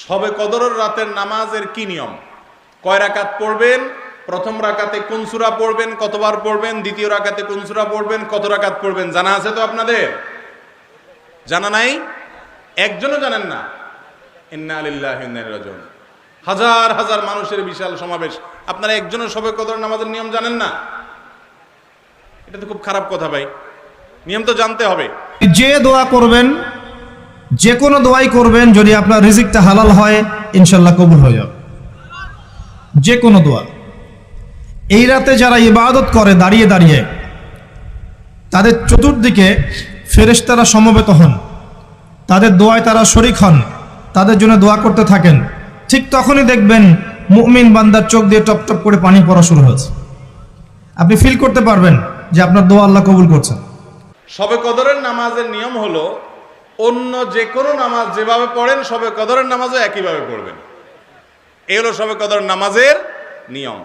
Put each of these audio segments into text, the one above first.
শবে কদরের রাতের নামাজের কি নিয়ম, কয় রাকাত পড়বেন, প্রথম রাকাতে কোন সূরা পড়বেন, কতবার পড়বেন, দ্বিতীয় রাকাতে কোন সূরা পড়বেন, কত রাকাত পড়বেন, জানা আছে তো আপনাদের? জানা নাই? একজনও জানেন না? ইন্না লিল্লাহি ওয়া ইন্না ইলাইহি রাজিউন। হাজার হাজার মানুষের বিশাল সমাবেশ, আপনারা একজনও শবে কদর নামাজের নিয়ম জানেন না? এটা তো খুব খারাপ কথা ভাই, নিয়ম তো জানতে হবে। যে দোয়া করবেন, যে কোনো দোয়াই করবেন, যদি আপনার রিজিকটা হালাল হয় ইনশাল্লাহ কবুল হয়ে যাবে। যে কোনো দোয়া। এই রাতে যারা ইবাদত করে দাঁড়িয়ে দাঁড়িয়ে, তাদের চতুর্দিকে ফেরেশতারা সমবেত হন, তাদের দোয়ায় তারা শরীক হন, তাদের জন্য দোয়া করতে থাকেন। ঠিক তখনই দেখবেন মুমিন বান্দার চোখ দিয়ে টপ টপ করে পানি পড়া শুরু হয়েছে। আপনি ফিল করতে পারবেন যে আপনার দোয়া আল্লাহ কবুল করছেন। শবে কদরের নামাজের নিয়ম হলো, অন্য যে কোনো নামাজ যেভাবে পড়েন শবে কদরের নামাজও একইভাবে পড়বেন। এই হলো শবে কদরের নামাজের নিয়ম।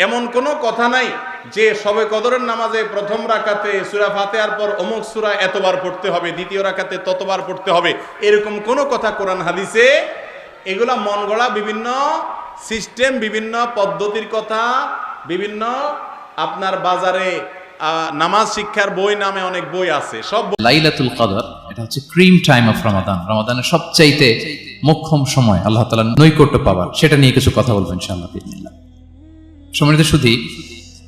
এমন কোনো কথা নাই যে শবে কদরের নামাজে প্রথম রাকাতে সূরা ফাতিহার পর অমুক সূরা এতবার পড়তে হবে, দ্বিতীয় রাকাতে ততবার পড়তে হবে, এরকম কোনো কথা কোরআন হাদিসে। এগুলা মন গড়া বিভিন্ন সিস্টেম, বিভিন্ন পদ্ধতির কথা, বিভিন্ন আপনার বাজারে নামাজ শিক্ষার বই নামে অনেক বই আছে। সব লাইলাতুল কদর এটা হচ্ছে ক্রিম টাইম অফ রমাদান, রমাদানের সবচাইতে মোক্ষম সময় আল্লাহ তাআলার নৈকট্য পাওয়ার, সেটা নিয়ে কিছু কথা বলবো ইনশাআল্লাহ বিসমিল্লাহ। সম্মানিত সুধী,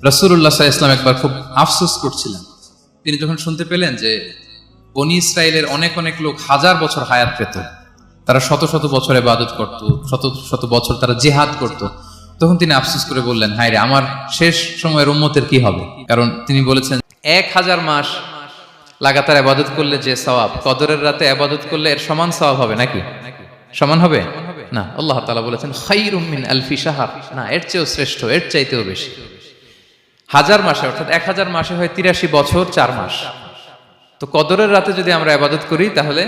রাসূলুল্লাহ সাল্লাল্লাহু আলাইহি ওয়াসাল্লাম একবার খুব আফসোস করছিলেন। তিনি যখন শুনতে পেলেন যে বনি ইসরাইলের অনেক অনেক লোক হাজার বছর হায়াত পেত, তারা শত শত বছর ইবাদত করত, শত শত বছর তারা জিহাদ করত, তখন তিনি আফসোস করে বললেন, হায় রে, আমার শেষ সময়ের উম্মতের কি হবে? কারণ তিনি বলেছেন 1000 মাস লাগাতার ইবাদত করলে যে সওয়াব, কদরের রাতে ইবাদত করলে এর সমান সওয়াব হবে নাকি? সমান হবে না। আল্লাহ তাআলা বলেছেন খায়রুম মিন আলফি শাহর, না, এর চেয়েও শ্রেষ্ঠ, এর চাইতেও বেশি। 1000 মাসে অর্থাৎ 1000 মাসে হয় 83 বছর 4 মাস। তো কদরের রাতে যদি আমরা ইবাদত করি তাহলে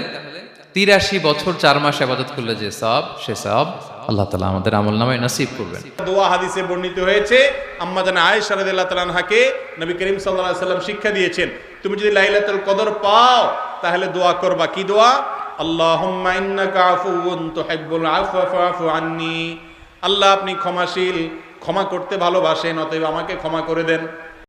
83 বছর 4 মাস ইবাদত করলে যে সওয়াব, সে সওয়াব আল্লাহ তাআলা আমাদের আমলনামায় নসিব করবেন। দোয়া হাদিসে বর্ণিত হয়েছে, আম্মা জানা আয়েশা রাদিয়াল্লাহু তাআলা আনহাকে নবী করিম সাল্লাল্লাহু আলাইহি ওয়াসাল্লাম শিক্ষা দিয়েছেন, তুমি যদি লাইলাতুল কদর পাও তাহলে দোয়া করবা। কি দোয়া? আল্লাহুম্মা ইন্নাকা আফুউন তুহিব্বুল আফওয়া ফাআফু আন্নী। আল্লাহ আপনি ক্ষমাশীল, ক্ষমা করতে ভালোবাসেন, অতএব আমাকে ক্ষমা করে দেন।